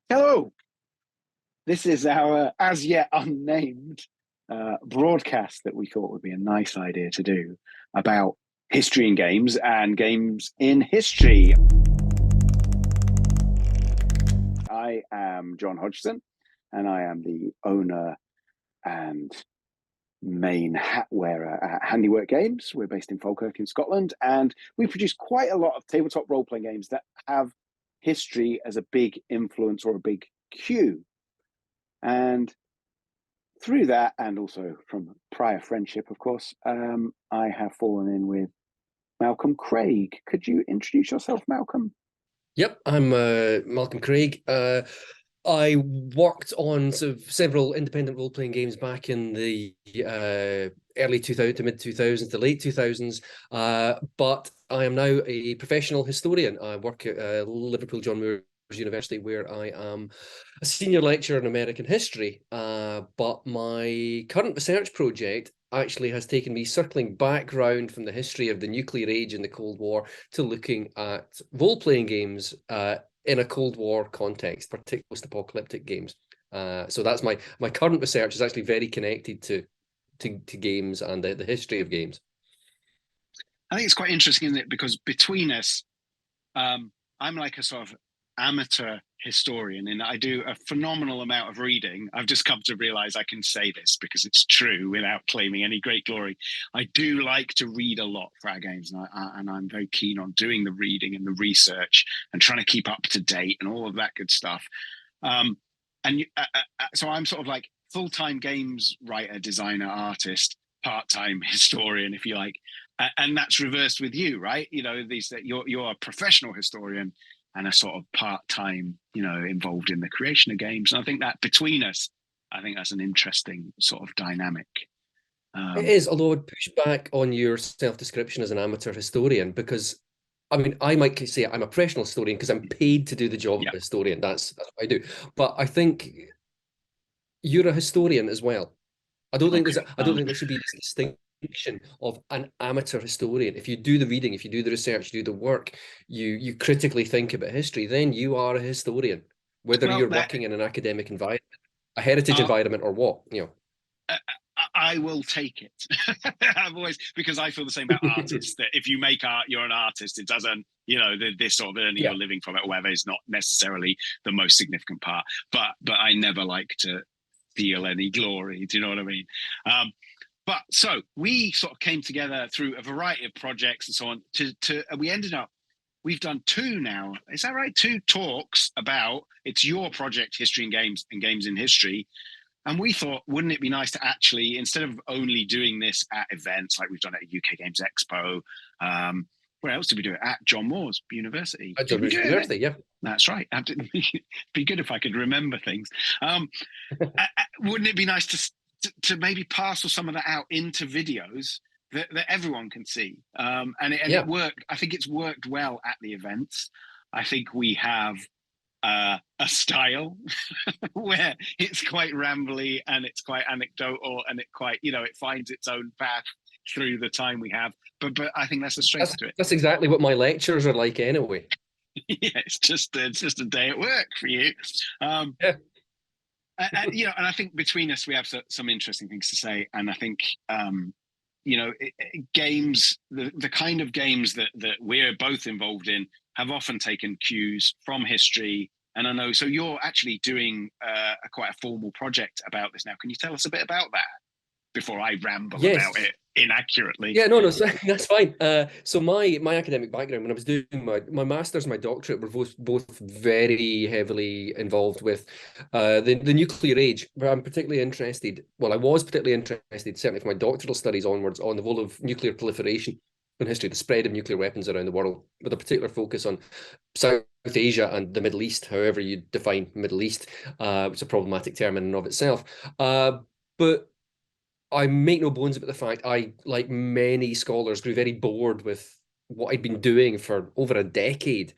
Hello, this is our as yet unnamed broadcast that we thought would be a nice idea to do about history and games in history. I am Jon Hodgson, and I am the owner and main hat wearer at Handiwork Games. We're based in Falkirk in Scotland, and we produce quite a lot of tabletop role playing games that have history as a big influence or a big cue. And through that, and also from prior friendship, of course, I have fallen in with Malcolm Craig. Could you introduce yourself, Malcolm? Yep, I'm Malcolm Craig. I worked on several independent role-playing games back in the early 2000 to mid-2000s to late 2000s, but I am now a professional historian. I work at Liverpool John Moores University, where I am a senior lecturer in American history, but my current research project actually has taken me circling back round from the history of the nuclear age and the Cold War to looking at role-playing games in a Cold War context, particularly post-apocalyptic games. So that's my current research is actually very connected to games and the history of games. I think it's quite interesting, isn't it? Because between us, I'm like a sort of amateur historian, and I do a phenomenal amount of reading. I've just come to realize I can say this because it's true without claiming any great glory. I do like to read a lot for our games, and I'm very keen on doing the reading and the research and trying to keep up to date and all of that good stuff. So I'm sort of like full-time games writer, designer, artist, part-time historian, if you like. And that's reversed with you, right? You know, you're a professional historian and a sort of part-time, involved in the creation of games. And I think that between us, I think that's an interesting sort of dynamic. It is, although I'd push back on your self-description as an amateur historian, because I mean, I might say I'm a professional historian because I'm paid to do the job of Yeah. a historian. That's what I do. But I think you're a historian as well. I don't think there should be this distinction of an amateur historian. If you do the reading, if you do the research, you do the work, you critically think about history, then you are a historian, whether Well, you're working in an academic environment, a heritage uh, environment, or what, I will take it. I've always, because I feel the same about artists, that if you make art, you're an artist. It doesn't, this sort of earning Yeah. your living from it or whatever is not necessarily the most significant part. But I never like to feel any glory. Do you know what I mean? But so we sort of came together through a variety of projects and so on we ended up, we've done two now. Is that right? Two talks about, it's your project, History and Games in History. And we thought, wouldn't it be nice to actually, instead of only doing this at events like we've done at UK Games Expo, where else did we do it? At John Moores University. At John Moores University, yeah. That's right. It'd be good if I could remember things. Wouldn't it be nice to maybe parcel some of that out into videos that everyone can see? It worked. I think it's worked well at the events. I think we have a style where it's quite rambly and it's quite anecdotal and it finds its own path through the time we have. But I think that's a strength to it. That's exactly what my lectures are like anyway. Yeah, it's just a day at work for you. Yeah. And I think between us we have some interesting things to say. And I think games, the kind of games that we're both involved in have often taken cues from history. And I know, so you're actually doing quite a formal project about this now. Can you tell us a bit about that before I ramble about it inaccurately? Yeah, no, that's fine. So my academic background, when I was doing my master's and my doctorate, were both very heavily involved with the nuclear age. Where I'm particularly interested. Well, I was particularly interested, certainly for my doctoral studies onwards, on the role of nuclear proliferation in history, the spread of nuclear weapons around the world, with a particular focus on South Asia and the Middle East, however you define Middle East, which is a problematic term in and of itself. But I make no bones about the fact I, like many scholars, grew very bored with what I'd been doing for over a decade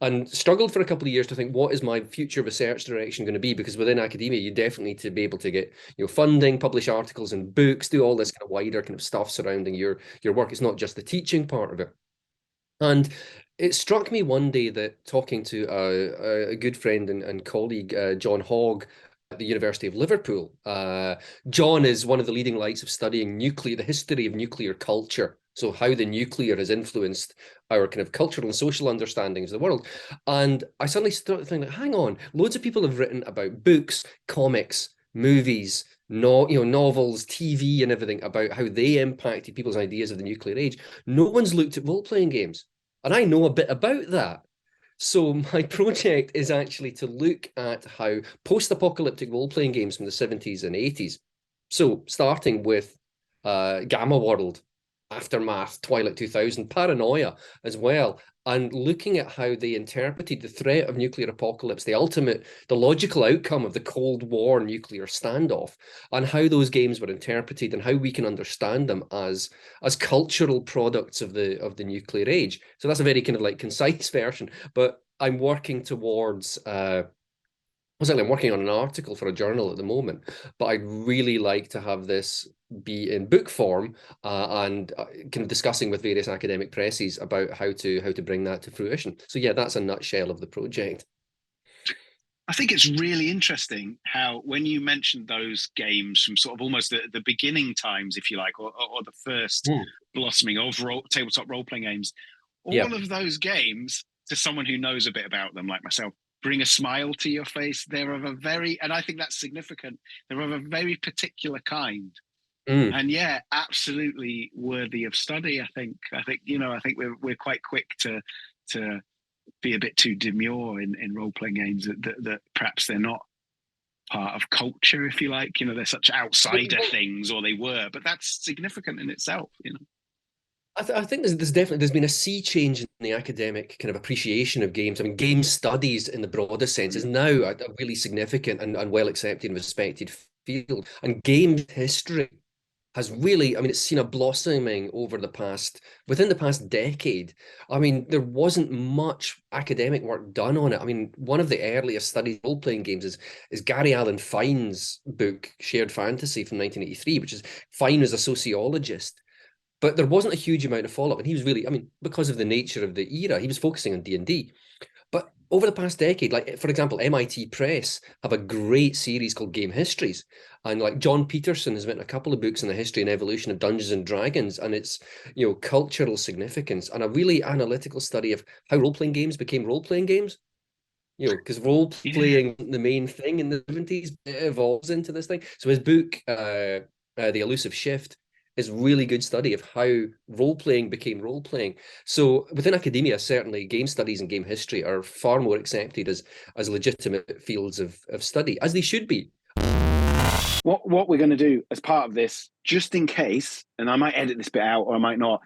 and struggled for a couple of years to think, what is my future research direction going to be? Because within academia, you definitely need to be able to get funding, publish articles and books, do all this kind of wider kind of stuff surrounding your work. It's not just the teaching part of it. And It struck me one day that talking to a good friend and colleague, Jon Hogg, at the University of Liverpool. John is one of the leading lights of studying the history of nuclear culture. So how the nuclear has influenced our kind of cultural and social understandings of the world. And I suddenly started thinking, hang on, loads of people have written about books, comics, movies, novels, TV, and everything about how they impacted people's ideas of the nuclear age. No one's looked at role-playing games. And I know a bit about that. So my project is actually to look at how post-apocalyptic role-playing games from the 70s and 80s, so starting with Gamma World, Aftermath, Twilight 2000, Paranoia as well, and looking at how they interpreted the threat of nuclear apocalypse, the logical outcome of the Cold War nuclear standoff, and how those games were interpreted and how we can understand them as cultural products of the nuclear age. So that's a very kind of like concise version, but I'm working towards I'm working on an article for a journal at the moment, but I'd really like to have this be in book form and kind of discussing with various academic presses about how to bring that to fruition. So yeah, that's a nutshell of the project. I think it's really interesting how when you mentioned those games from sort of almost the beginning times, if you like, or the first blossoming of tabletop role-playing games, all of those games, to someone who knows a bit about them, like myself, bring a smile to your face. They're of a very, and I think that's significant, they're of a very particular kind. And yeah, absolutely worthy of study. I think we're quite quick to be a bit too demure in role-playing games that perhaps they're not part of culture, if you like. They're such outsider things, or they were, but that's significant in itself. I think there's been a sea change in the academic kind of appreciation of games. I mean, game studies in the broader sense is now a really significant and well accepted and respected field. And game history has really, I mean, it's seen a blossoming within the past decade. I mean, there wasn't much academic work done on it. I mean, one of the earliest studies of role-playing games is Gary Allen Fine's book, Shared Fantasy from 1983, which is Fine as a sociologist. But there wasn't a huge amount of follow-up. And he was really, I mean, because of the nature of the era, he was focusing on D&D. But over the past decade, like, for example, MIT Press have a great series called Game Histories. And like John Peterson has written a couple of books on the history and evolution of Dungeons and Dragons and its, cultural significance, and a really analytical study of how role-playing games became role-playing games. Because role-playing the main thing in the 70s, it evolves into this thing. So his book, The Elusive Shift, is really good study of how role-playing became role-playing. So within academia, certainly game studies and game history are far more accepted as legitimate fields of study, as they should be. What we're going to do as part of this, just in case, and I might edit this bit out or I might not,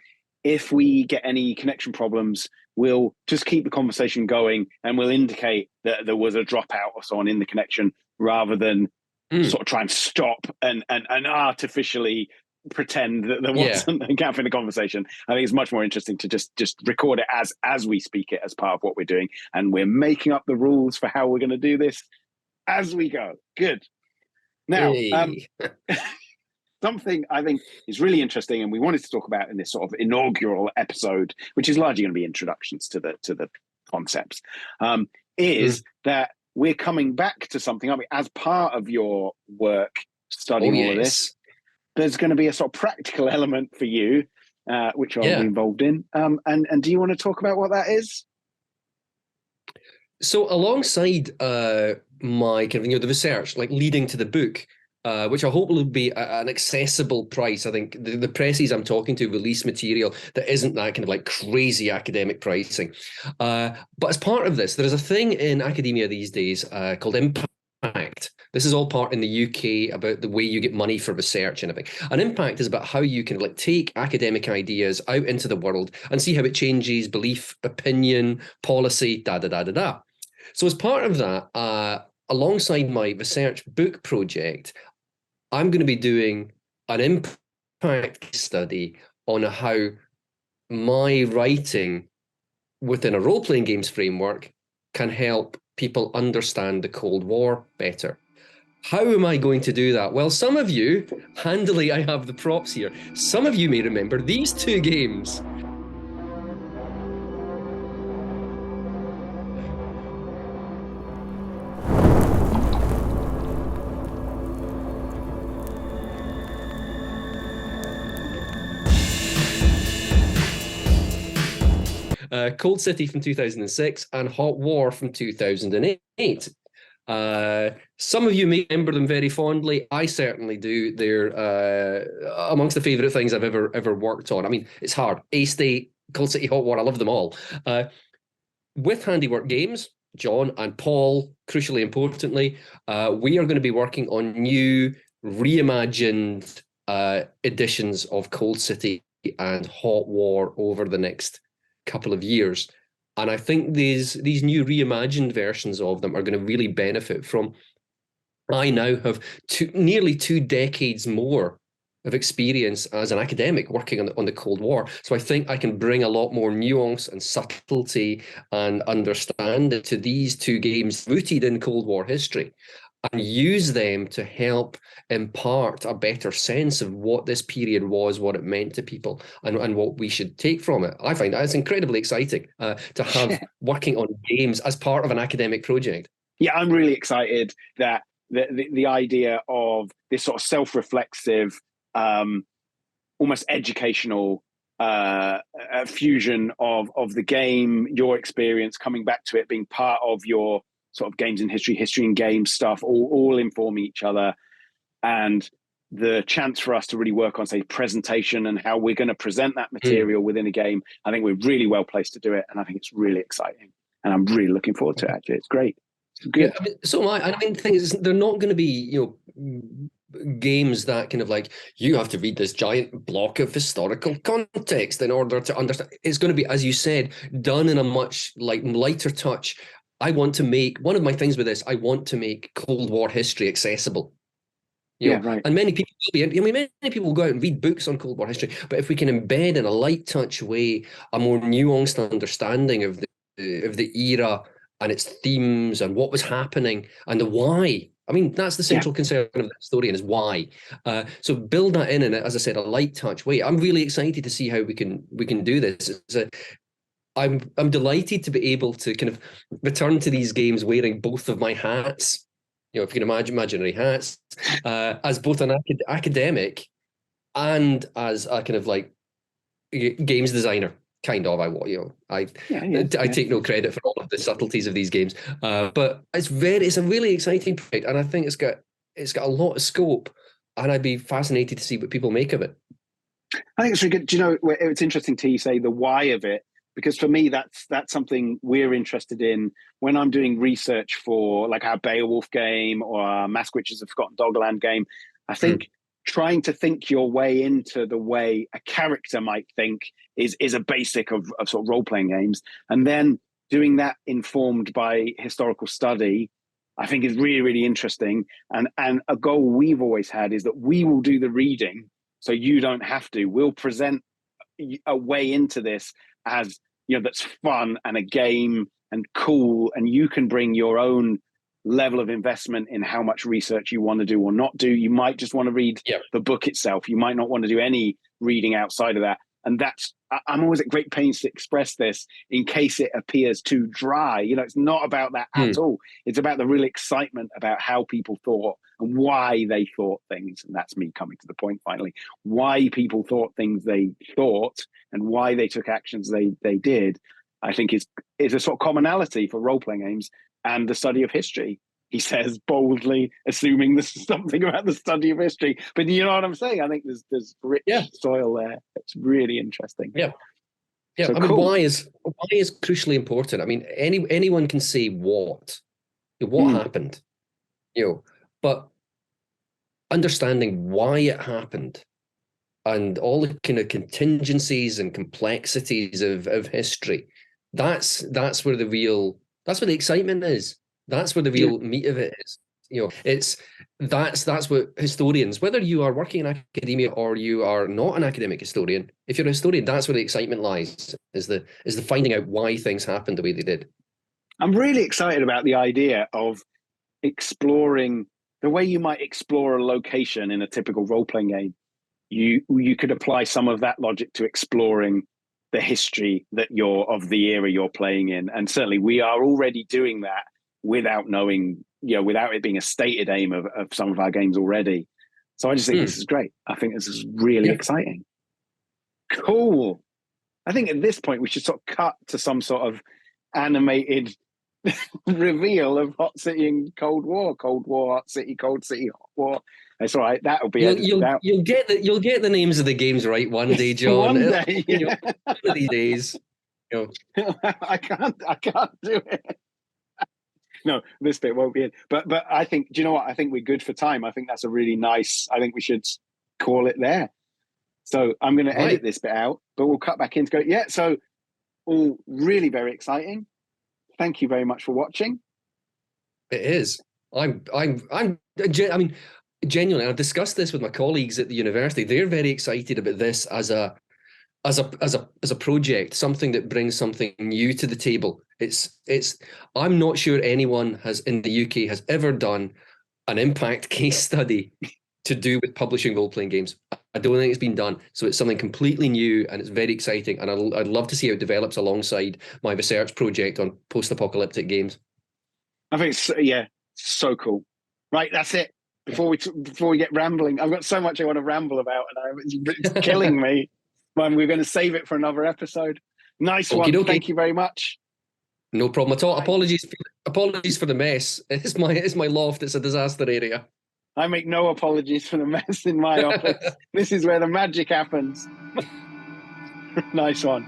if we get any connection problems, we'll just keep the conversation going and we'll indicate that there was a dropout or so on in the connection, rather than sort of try and stop and artificially pretend that there wasn't a gap in the conversation. I think it's much more interesting to just record it as we speak it, as part of what we're doing, and we're making up the rules for how we're going to do this as we go. Good. Now, something I think is really interesting, and we wanted to talk about in this sort of inaugural episode, which is largely going to be introductions to the concepts, is that we're coming back to something, aren't we, as part of your work studying all of this. There's going to be a sort of practical element for you, which I'll be involved in. And do you want to talk about what that is? So alongside my kind of, the research, like leading to the book, which I hope will be an accessible price. I think the presses I'm talking to release material that isn't that kind of like crazy academic pricing. But as part of this, there is a thing in academia these days called impact. This is all part in the UK about the way you get money for research and everything. And impact is about how you can like take academic ideas out into the world and see how it changes belief, opinion, policy, da. So as part of that, alongside my research book project, I'm going to be doing an impact study on how my writing within a role-playing games framework can help people understand the Cold War better. How am I going to do that? Well, some of you, handily, I have the props here. Some of you may remember these two games. Cold City from 2006 and Hot War from 2008. Some of you may remember them very fondly. I certainly do. They're amongst the favourite things I've ever worked on. I mean, it's hard. A-State, Cold City, Hot War, I love them all. With Handiwork Games, John and Paul, crucially importantly, we are going to be working on new, reimagined editions of Cold City and Hot War over the next couple of years. And I think these new reimagined versions of them are going to really benefit from. I now have nearly 2 decades more of experience as an academic working on the Cold War. So I think I can bring a lot more nuance and subtlety and understanding to these 2 games rooted in Cold War history, and use them to help impart a better sense of what this period was, what it meant to people, and what we should take from it. I find that's incredibly exciting to have working on games as part of an academic project. Yeah, I'm really excited that the idea of this sort of self-reflexive, almost educational fusion of the game, your experience, coming back to it, being part of your sort of games and history and games stuff, all inform each other, and the chance for us to really work on, say, presentation and how we're going to present that material within a game. I think we're really well placed to do it, and I think it's really exciting, and I'm really looking forward to it. Actually, it's great. It's good. Yeah, so I mean, the thing is, they're not going to be, games that kind of like, you have to read this giant block of historical context in order to understand. It's going to be, as you said, done in a much lighter touch. I want to make, one of my things with this, I want to make Cold War history accessible. Right. And many people will be, many people will go out and read books on Cold War history, but if we can embed in a light touch way a more nuanced understanding of the era and its themes and what was happening and the why. I mean, that's the central concern of the historian, is why. So build that in, as I said, a light touch way. I'm really excited to see how we can do this. I'm delighted to be able to kind of return to these games wearing both of my hats. If you can imagine imaginary hats, as both an academic and as a kind of like games designer. Kind of, I take no credit for all of the subtleties of these games, but it's a really exciting project, and I think it's got a lot of scope, and I'd be fascinated to see what people make of it. I think it's really good. Do you know, it's interesting to say the why of it, because for me, that's something we're interested in when I'm doing research for like our Beowulf game or our Mask Witches of Forgotten Doggerland game. I think trying to think your way into the way a character might think is a basic of sort of role-playing games. And then doing that informed by historical study, I think is really, really interesting. And a goal we've always had is that we will do the reading, so you don't have to. We'll present a way into this as, that's fun and a game and cool, and you can bring your own level of investment in how much research you want to do or not do. You might just want to read the book itself. You might not want to do any reading outside of that. And I'm always at great pains to express this in case it appears too dry. It's not about that at all. It's about the real excitement about how people thought and why they thought things. And that's me coming to the point finally, why people thought things they thought and why they took actions they did. I think is a sort of commonality for role-playing games and the study of history, he says boldly, assuming this is something about the study of history. But you know what I'm saying? I think there's rich soil there. It's really interesting. Yeah. So I mean, why is crucially important. I mean, anyone can say what happened, but understanding why it happened and all the kind of contingencies and complexities of history, that's where the excitement is. That's where the real meat of it is. That's what historians, whether you are working in academia or you are not an academic historian, if you're a historian, that's where the excitement lies, is the finding out why things happened the way they did. I'm really excited about the idea of exploring the way you might explore a location in a typical role-playing game. You could apply some of that logic to exploring the history of the era you're playing in. And certainly we are already doing that without knowing, without it being a stated aim of some of our games already. So I just think this is great. I think this is really exciting. Cool. I think at this point we should sort of cut to some sort of animated reveal of Hot City and Cold War, Hot City, Hot War. It's all right. That'll be edited out. You'll get the names of the games right one day, John. One day, yeah. One of these days. I can't do it. No, this bit won't be in. But I think, do you know what? I think we're good for time. I think that's a really nice. I think we should call it there. So I'm going to edit this bit out, but we'll cut back in to go. Yeah. So all really very exciting. Thank you very much for watching. It is. I mean, genuinely, I've discussed this with my colleagues at the university. They're very excited about this as a project, something that brings something new to the table. I'm not sure anyone has in the UK has ever done an impact case study to do with publishing role-playing games. I don't think it's been done. So it's something completely new and it's very exciting. And I'd love to see how it develops alongside my research project on post-apocalyptic games. I think so cool. Right, that's it. Before we get rambling, I've got so much I want to ramble about, and it's killing me. But we're going to save it for another episode. Nice one. Okey-dokey. Thank you very much. No problem at all. Apologies for the mess. It's my loft. It's a disaster area. I make no apologies for the mess in my office. This is where the magic happens. Nice one.